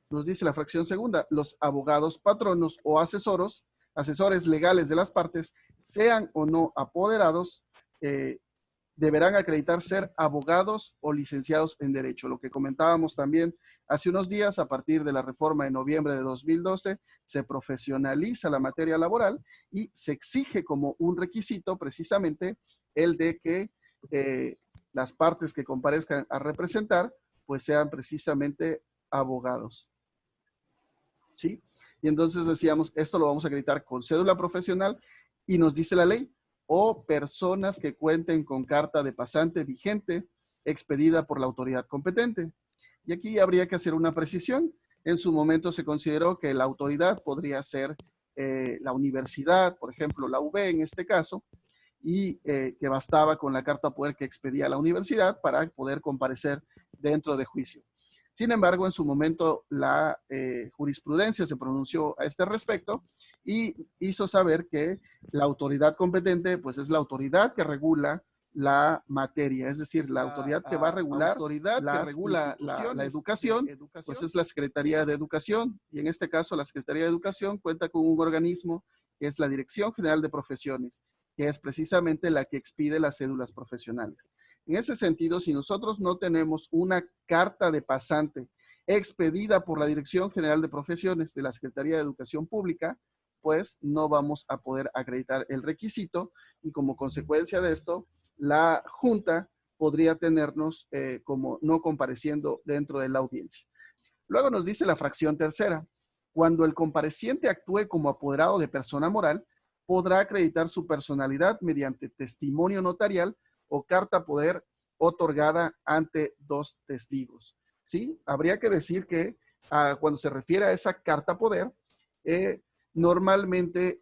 nos dice la fracción segunda, los abogados patronos o asesores legales de las partes, sean o no apoderados, deberán acreditar ser abogados o licenciados en Derecho. Lo que comentábamos también hace unos días, a partir de la reforma de noviembre de 2012, se profesionaliza la materia laboral y se exige como un requisito precisamente el de que las partes que comparezcan a representar, pues sean precisamente abogados. ¿Sí? Y entonces decíamos, esto lo vamos a acreditar con cédula profesional y nos dice la ley, o personas que cuenten con carta de pasante vigente expedida por la autoridad competente. Y aquí habría que hacer una precisión. En su momento se consideró que la autoridad podría ser la universidad, por ejemplo, la UB en este caso, y que bastaba con la carta poder que expedía la universidad para poder comparecer dentro de juicio. Sin embargo, en su momento la jurisprudencia se pronunció a este respecto y hizo saber que la autoridad competente pues es la autoridad que regula la materia, es decir, la autoridad que va a regular la educación, pues es la Secretaría de Educación, y en este caso la Secretaría de Educación cuenta con un organismo que es la Dirección General de Profesiones, que es precisamente la que expide las cédulas profesionales. En ese sentido, si nosotros no tenemos una carta de pasante expedida por la Dirección General de Profesiones de la Secretaría de Educación Pública, pues no vamos a poder acreditar el requisito y como consecuencia de esto, la Junta podría tenernos como no compareciendo dentro de la audiencia. Luego nos dice la fracción tercera, cuando el compareciente actúe como apoderado de persona moral, podrá acreditar su personalidad mediante testimonio notarial o carta poder otorgada ante dos testigos. ¿Sí? Habría que decir que cuando se refiere a esa carta poder, normalmente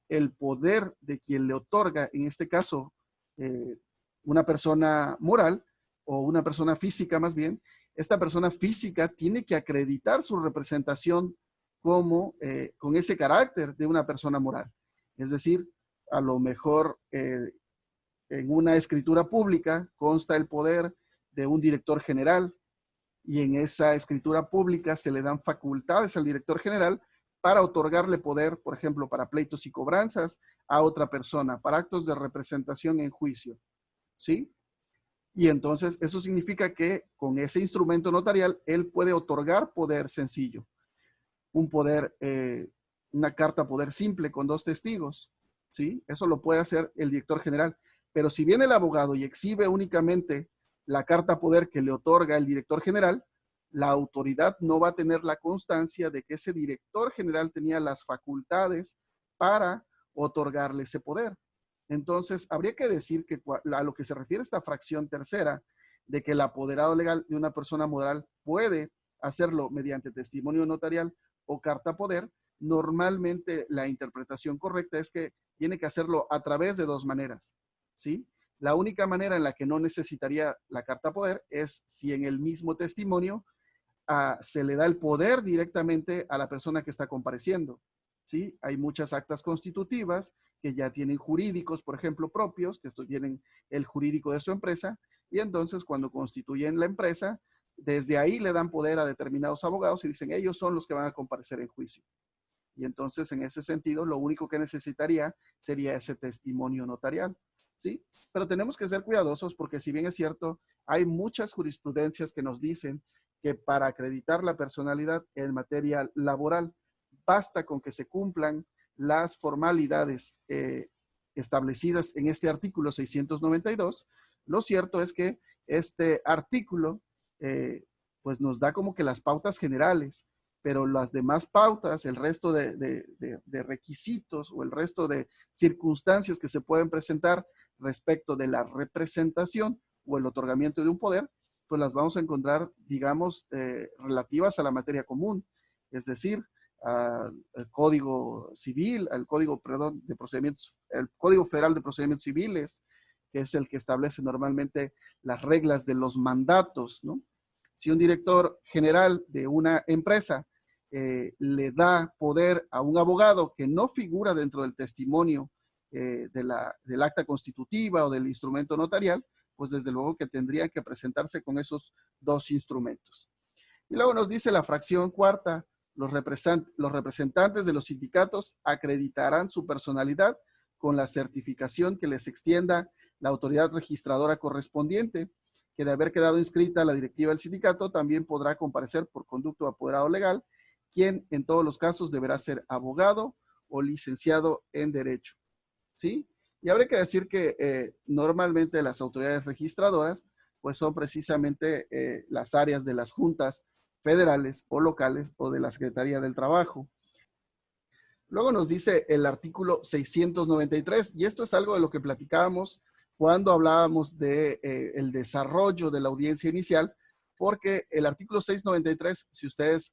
el poder de quien le otorga, en este caso, una persona moral o una persona física más bien, esta persona física tiene que acreditar su representación como con ese carácter de una persona moral. Es decir, a lo mejor en una escritura pública consta el poder de un director general y en esa escritura pública se le dan facultades al director general para otorgarle poder, por ejemplo, para pleitos y cobranzas a otra persona, para actos de representación en juicio. ¿Sí? Y entonces eso significa que con ese instrumento notarial él puede otorgar poder sencillo, un poder, una carta poder simple con dos testigos, ¿sí? Eso lo puede hacer el director general. Pero si viene el abogado y exhibe únicamente la carta poder que le otorga el director general, la autoridad no va a tener la constancia de que ese director general tenía las facultades para otorgarle ese poder. Entonces, habría que decir que a lo que se refiere esta fracción tercera, de que el apoderado legal de una persona moral puede hacerlo mediante testimonio notarial o carta poder, normalmente la interpretación correcta es que tiene que hacerlo a través de dos maneras, ¿sí? La única manera en la que no necesitaría la carta poder es si en el mismo testimonio se le da el poder directamente a la persona que está compareciendo. ¿Sí? Hay muchas actas constitutivas que ya tienen jurídicos, por ejemplo, propios, que tienen el jurídico de su empresa, y entonces cuando constituyen la empresa, desde ahí le dan poder a determinados abogados y dicen, ellos son los que van a comparecer en juicio. Y entonces, en ese sentido, lo único que necesitaría sería ese testimonio notarial. ¿Sí? Pero tenemos que ser cuidadosos porque si bien es cierto, hay muchas jurisprudencias que nos dicen que para acreditar la personalidad en materia laboral, basta con que se cumplan las formalidades establecidas en este artículo 692. Lo cierto es que este artículo pues nos da como que las pautas generales, pero las demás pautas, el resto de requisitos o el resto de circunstancias que se pueden presentar respecto de la representación o el otorgamiento de un poder, pues las vamos a encontrar, digamos, relativas a la materia común, es decir, al Código Civil, al Código, perdón, de procedimientos, el Código Federal de Procedimientos Civiles, que es el que establece normalmente las reglas de los mandatos, ¿no? Si un director general de una empresa le da poder a un abogado que no figura dentro del testimonio del acta constitutiva o del instrumento notarial, pues desde luego que tendrían que presentarse con esos dos instrumentos. Y luego nos dice la fracción cuarta, los representantes de los sindicatos acreditarán su personalidad con la certificación que les extienda la autoridad registradora correspondiente, que de haber quedado inscrita la directiva del sindicato, también podrá comparecer por conducto apoderado legal, quien en todos los casos deberá ser abogado o licenciado en Derecho. ¿Sí? Y habría que decir que normalmente las autoridades registradoras pues son precisamente las áreas de las juntas federales o locales o de la Secretaría del Trabajo. Luego nos dice el artículo 693, y esto es algo de lo que platicábamos cuando hablábamos de el desarrollo de la audiencia inicial, porque el artículo 693, si ustedes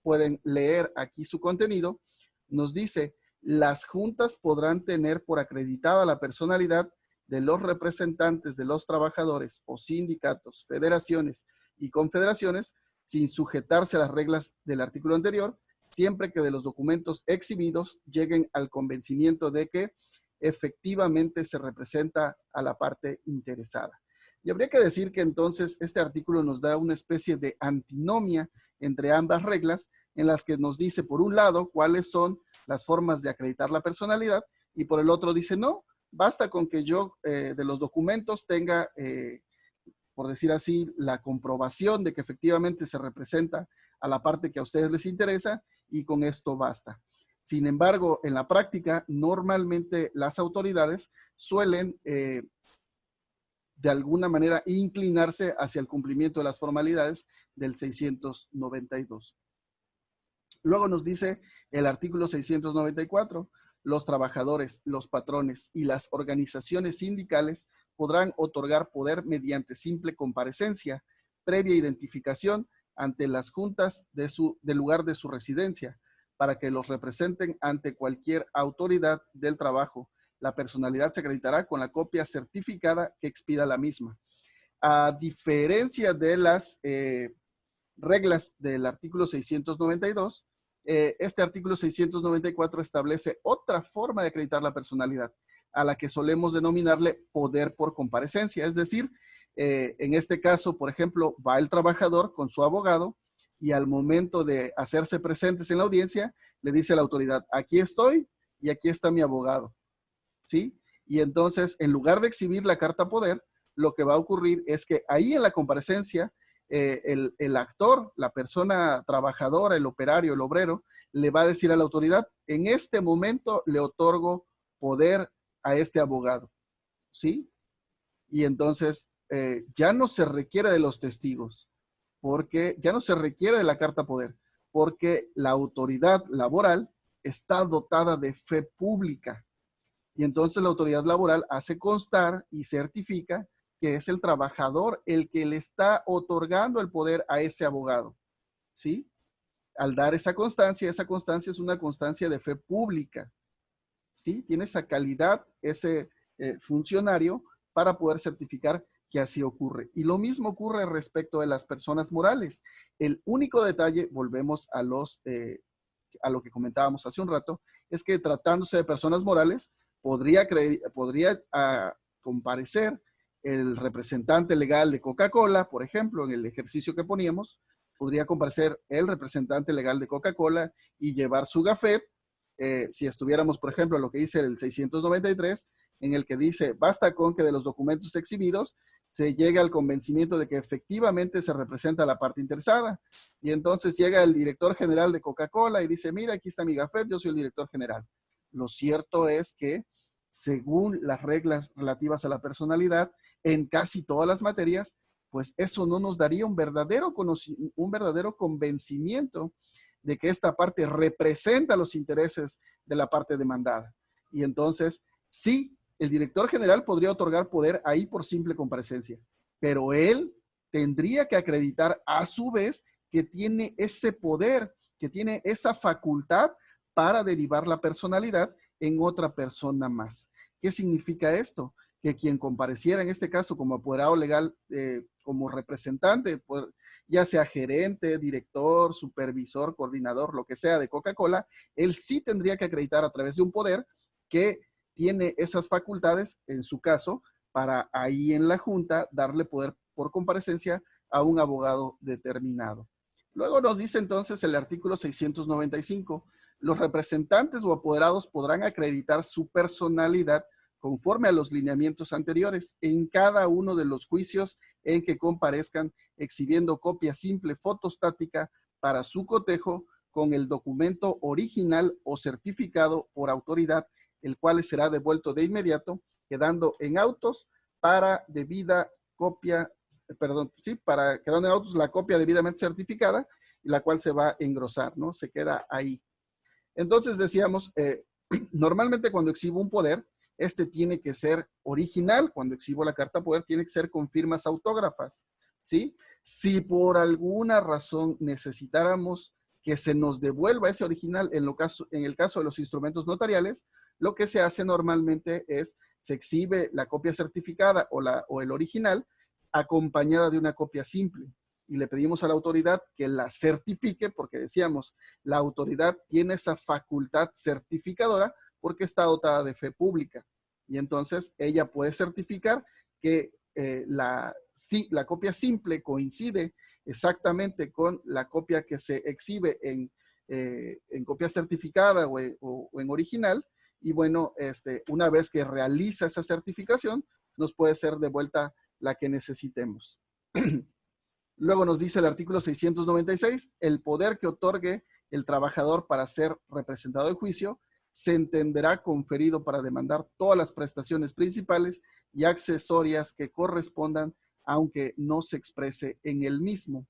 pueden leer aquí su contenido, nos dice, las juntas podrán tener por acreditada la personalidad de los representantes de los trabajadores o sindicatos, federaciones y confederaciones, sin sujetarse a las reglas del artículo anterior, siempre que de los documentos exhibidos lleguen al convencimiento de que efectivamente se representa a la parte interesada. Y habría que decir que entonces este artículo nos da una especie de antinomia entre ambas reglas, en las que nos dice por un lado cuáles son las formas de acreditar la personalidad y por el otro dice no, basta con que yo de los documentos tenga, por decir así, la comprobación de que efectivamente se representa a la parte que a ustedes les interesa y con esto basta. Sin embargo, en la práctica, normalmente las autoridades suelen de alguna manera inclinarse hacia el cumplimiento de las formalidades del 692. Luego nos dice el artículo 694, los trabajadores, los patrones y las organizaciones sindicales podrán otorgar poder mediante simple comparecencia, previa identificación ante las juntas del lugar de su residencia, para que los representen ante cualquier autoridad del trabajo. La personalidad se acreditará con la copia certificada que expida la misma. A diferencia de las reglas del artículo 692, este artículo 694 establece otra forma de acreditar la personalidad, a la que solemos denominarle poder por comparecencia. Es decir, en este caso, por ejemplo, va el trabajador con su abogado y al momento de hacerse presentes en la audiencia, le dice a la autoridad, aquí estoy y aquí está mi abogado. ¿Sí? Y entonces, en lugar de exhibir la carta poder, lo que va a ocurrir es que ahí en la comparecencia, el actor, la persona trabajadora, el operario, el obrero, le va a decir a la autoridad, en este momento le otorgo poder a este abogado, ¿sí? Y entonces ya no se requiere de los testigos, porque ya no se requiere de la carta poder, porque la autoridad laboral está dotada de fe pública. Y entonces la autoridad laboral hace constar y certifica que es el trabajador el que le está otorgando el poder a ese abogado, ¿sí? Al dar esa constancia es una constancia de fe pública, ¿sí? Tiene esa calidad ese funcionario para poder certificar que así ocurre. Y lo mismo ocurre respecto de las personas morales. El único detalle, volvemos a lo que comentábamos hace un rato, es que tratándose de personas morales, podría comparecer el representante legal de Coca-Cola, por ejemplo, en el ejercicio que poníamos, podría comparecer el representante legal de Coca-Cola y llevar su gafet, si estuviéramos, por ejemplo, lo que dice el 693, en el que dice, basta con que de los documentos exhibidos se llegue al convencimiento de que efectivamente se representa a la parte interesada. Y entonces llega el director general de Coca-Cola y dice, mira, aquí está mi gafet, yo soy el director general. Lo cierto es que, según las reglas relativas a la personalidad, en casi todas las materias, pues eso no nos daría un verdadero convencimiento de que esta parte representa los intereses de la parte demandada. Y entonces, sí, el director general podría otorgar poder ahí por simple comparecencia, pero él tendría que acreditar a su vez que tiene ese poder, que tiene esa facultad para derivar la personalidad en otra persona más. ¿Qué significa esto? Que quien compareciera en este caso como apoderado legal, como representante, ya sea gerente, director, supervisor, coordinador, lo que sea de Coca-Cola, él sí tendría que acreditar a través de un poder que tiene esas facultades, en su caso, para ahí en la junta darle poder por comparecencia a un abogado determinado. Luego nos dice entonces el artículo 695, los representantes o apoderados podrán acreditar su personalidad conforme a los lineamientos anteriores en cada uno de los juicios en que comparezcan, exhibiendo copia simple fotostática para su cotejo con el documento original o certificado por autoridad, el cual será devuelto de inmediato, quedando en autos para debida copia, quedando en autos la copia debidamente certificada, y la cual se va a engrosar, ¿no? Se queda ahí. Entonces decíamos, normalmente cuando exhibo un poder, este tiene que ser original. Cuando exhibo la carta poder, tiene que ser con firmas autógrafas, ¿sí? Si por alguna razón necesitáramos que se nos devuelva ese original, en el caso de los instrumentos notariales, lo que se hace normalmente es, se exhibe la copia certificada o el original, acompañada de una copia simple. Y le pedimos a la autoridad que la certifique, porque decíamos, la autoridad tiene esa facultad certificadora porque está dotada de fe pública. Y entonces ella puede certificar que la copia simple coincide exactamente con la copia que se exhibe en copia certificada o en original. Y bueno, una vez que realiza esa certificación, nos puede ser devuelta la que necesitemos. Luego nos dice el artículo 696, el poder que otorgue el trabajador para ser representado en juicio se entenderá conferido para demandar todas las prestaciones principales y accesorias que correspondan, aunque no se exprese en el mismo.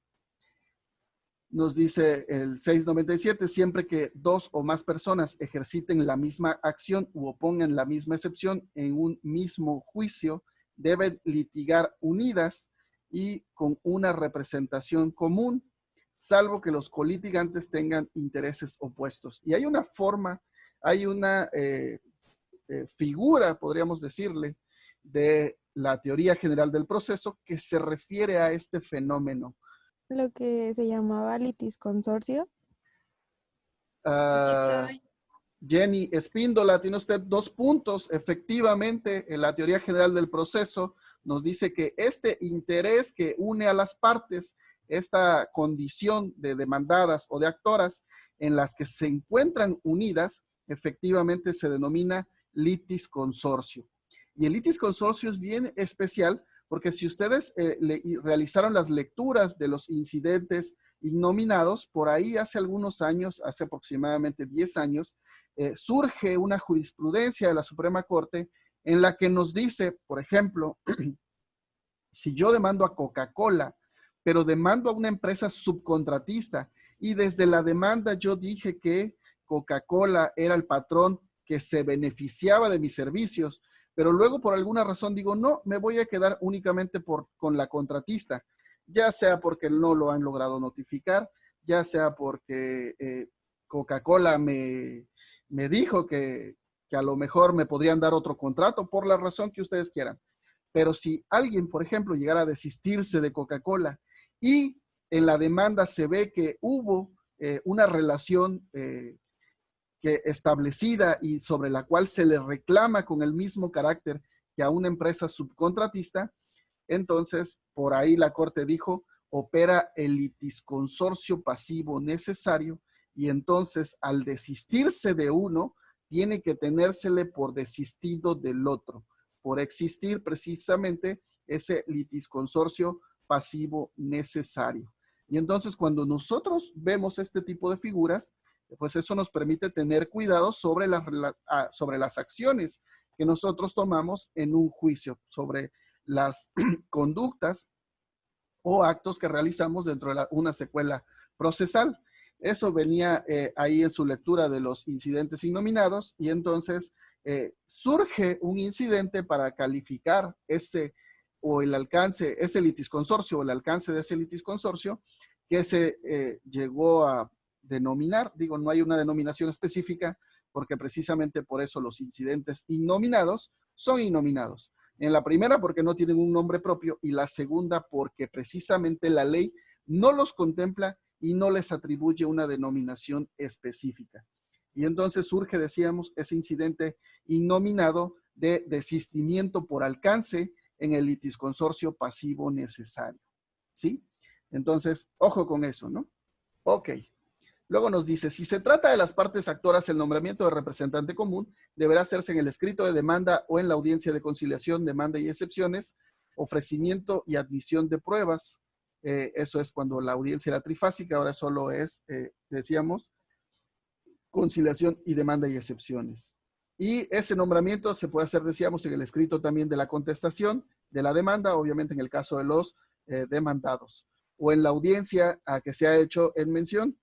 Nos dice el 697, siempre que dos o más personas ejerciten la misma acción u opongan la misma excepción en un mismo juicio, deben litigar unidas y con una representación común, salvo que los colitigantes tengan intereses opuestos. Y hay una forma, hay una figura, podríamos decirle, de la teoría general del proceso que se refiere a este fenómeno. Lo que se llamaba litisconsorcio. Jenny Espíndola, tiene usted 2 puntos. Efectivamente, en la teoría general del proceso nos dice que este interés que une a las partes, esta condición de demandadas o de actoras en las que se encuentran unidas, efectivamente se denomina litisconsorcio. Y el litisconsorcio es bien especial porque si ustedes realizaron las lecturas de los incidentes innominados, por ahí hace algunos años, hace aproximadamente 10 años, surge una jurisprudencia de la Suprema Corte en la que nos dice, por ejemplo, si yo demando a Coca-Cola, pero demando a una empresa subcontratista y desde la demanda yo dije que Coca-Cola era el patrón que se beneficiaba de mis servicios, pero luego por alguna razón digo, no, me voy a quedar únicamente con la contratista, ya sea porque no lo han logrado notificar, ya sea porque Coca-Cola me dijo que a lo mejor me podrían dar otro contrato, por la razón que ustedes quieran. Pero si alguien, por ejemplo, llegara a desistirse de Coca-Cola y en la demanda se ve que hubo una relación que establecida y sobre la cual se le reclama con el mismo carácter que a una empresa subcontratista, entonces por ahí la Corte dijo, opera el litisconsorcio pasivo necesario y entonces al desistirse de uno, tiene que tenérsele por desistido del otro, por existir precisamente ese litisconsorcio pasivo necesario. Y entonces cuando nosotros vemos este tipo de figuras, pues eso nos permite tener cuidado sobre las acciones que nosotros tomamos en un juicio, sobre las conductas o actos que realizamos dentro de una secuela procesal. Eso venía ahí en su lectura de los incidentes innominados y entonces surge un incidente para calificar ese litisconsorcio o el alcance de ese litisconsorcio que se llegó a denominar, digo, no hay una denominación específica porque precisamente por eso los incidentes innominados son innominados. En la primera porque no tienen un nombre propio y la segunda porque precisamente la ley no los contempla y no les atribuye una denominación específica. Y entonces surge, decíamos, ese incidente innominado de desistimiento por alcance en el litisconsorcio pasivo necesario. ¿Sí? Entonces, ojo con eso, ¿no? Ok. Luego nos dice, si se trata de las partes actoras, el nombramiento de representante común deberá hacerse en el escrito de demanda o en la audiencia de conciliación, demanda y excepciones, ofrecimiento y admisión de pruebas. Eso es cuando la audiencia era trifásica, ahora solo es, decíamos, conciliación y demanda y excepciones. Y ese nombramiento se puede hacer, decíamos, en el escrito también de la contestación de la demanda, obviamente en el caso de los demandados, o en la audiencia a que se ha hecho en mención.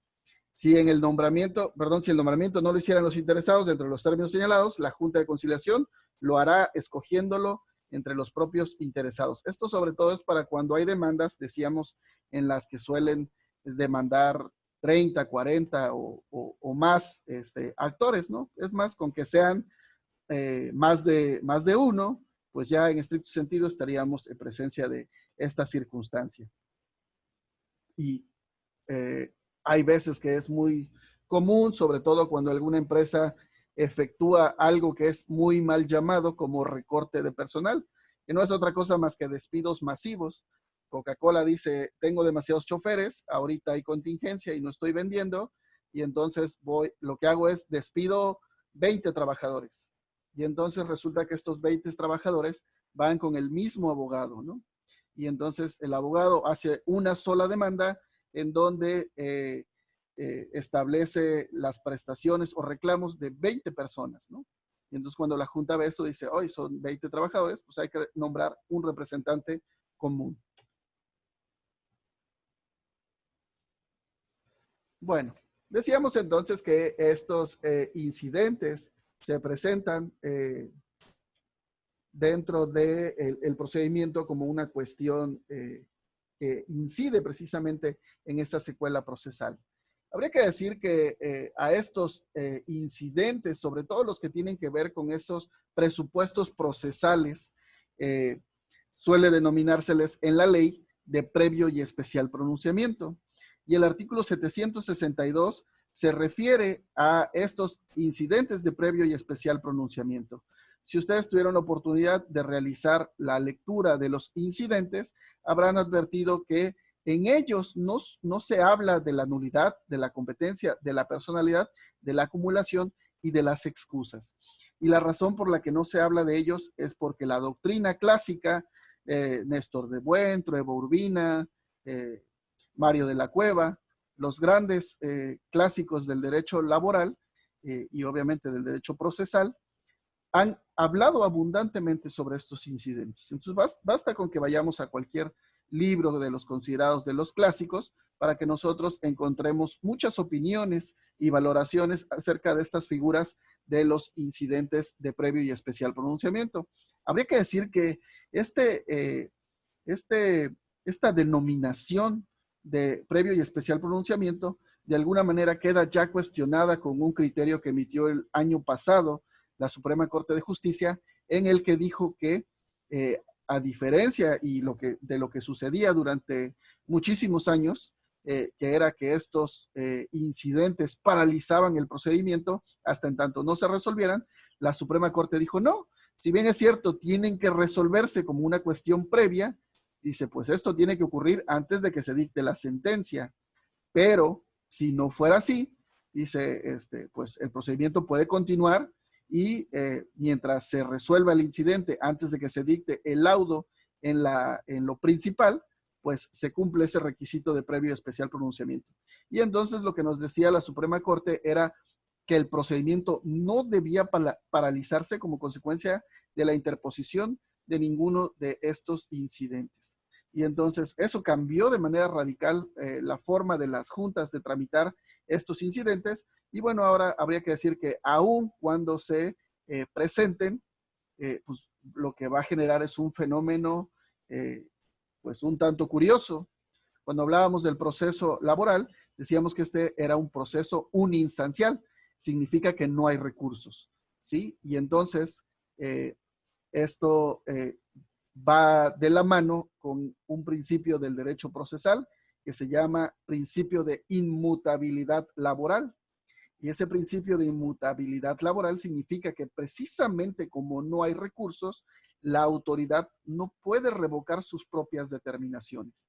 Si el nombramiento no lo hicieran los interesados dentro de los términos señalados, la Junta de Conciliación lo hará escogiéndolo entre los propios interesados. Esto sobre todo es para cuando hay demandas, decíamos, en las que suelen demandar 30, 40 o más actores, ¿no? Es más, con que sean más de uno, pues ya en estricto sentido estaríamos en presencia de esta circunstancia. Y hay veces que es muy común, sobre todo cuando alguna empresa efectúa algo que es muy mal llamado como recorte de personal, que no es otra cosa más que despidos masivos. Coca-Cola dice, tengo demasiados choferes, ahorita hay contingencia y no estoy vendiendo, y entonces lo que hago es despido 20 trabajadores. Y entonces resulta que estos 20 trabajadores van con el mismo abogado, ¿no? Y entonces el abogado hace una sola demanda en donde establece las prestaciones o reclamos de 20 personas, ¿no? Y entonces cuando la Junta ve esto, dice, hoy son 20 trabajadores, pues hay que nombrar un representante común. Bueno, decíamos entonces que estos incidentes se presentan dentro del procedimiento como una cuestión que incide precisamente en esta secuela procesal. Habría que decir que a estos incidentes, sobre todo los que tienen que ver con esos presupuestos procesales, suele denominárseles en la ley de previo y especial pronunciamiento. Y el artículo 762 se refiere a estos incidentes de previo y especial pronunciamiento. Si ustedes tuvieron la oportunidad de realizar la lectura de los incidentes, habrán advertido que en ellos no se habla de la nulidad, de la competencia, de la personalidad, de la acumulación y de las excusas. Y la razón por la que no se habla de ellos es porque la doctrina clásica, Néstor de Buen, Trueba Urbina, Mario de la Cueva, los grandes clásicos del derecho laboral y obviamente del derecho procesal, han hablado abundantemente sobre estos incidentes. Entonces, basta con que vayamos a cualquier libro de los considerados de los clásicos para que nosotros encontremos muchas opiniones y valoraciones acerca de estas figuras de los incidentes de previo y especial pronunciamiento. Habría que decir que esta denominación de previo y especial pronunciamiento de alguna manera queda ya cuestionada con un criterio que emitió el año pasado la Suprema Corte de Justicia, en el que dijo que a diferencia de lo que sucedía durante muchísimos años, que era que estos incidentes paralizaban el procedimiento hasta en tanto no se resolvieran, la Suprema Corte dijo no, si bien es cierto, tienen que resolverse como una cuestión previa, dice, pues esto tiene que ocurrir antes de que se dicte la sentencia, pero si no fuera así, dice, pues el procedimiento puede continuar y mientras se resuelva el incidente antes de que se dicte el laudo en lo principal, pues se cumple ese requisito de previo y especial pronunciamiento. Y entonces lo que nos decía la Suprema Corte era que el procedimiento no debía paralizarse como consecuencia de la interposición de ninguno de estos incidentes. Y entonces eso cambió de manera radical la forma de las juntas de tramitar estos incidentes. Y bueno, ahora habría que decir que aun cuando se presenten, pues lo que va a generar es un fenómeno pues un tanto curioso. Cuando hablábamos del proceso laboral, decíamos que este era un proceso uninstancial, significa que no hay recursos, ¿sí? Y entonces esto va de la mano con un principio del derecho procesal que se llama principio de inmutabilidad laboral. Y ese principio de inmutabilidad laboral significa que precisamente como no hay recursos, la autoridad no puede revocar sus propias determinaciones.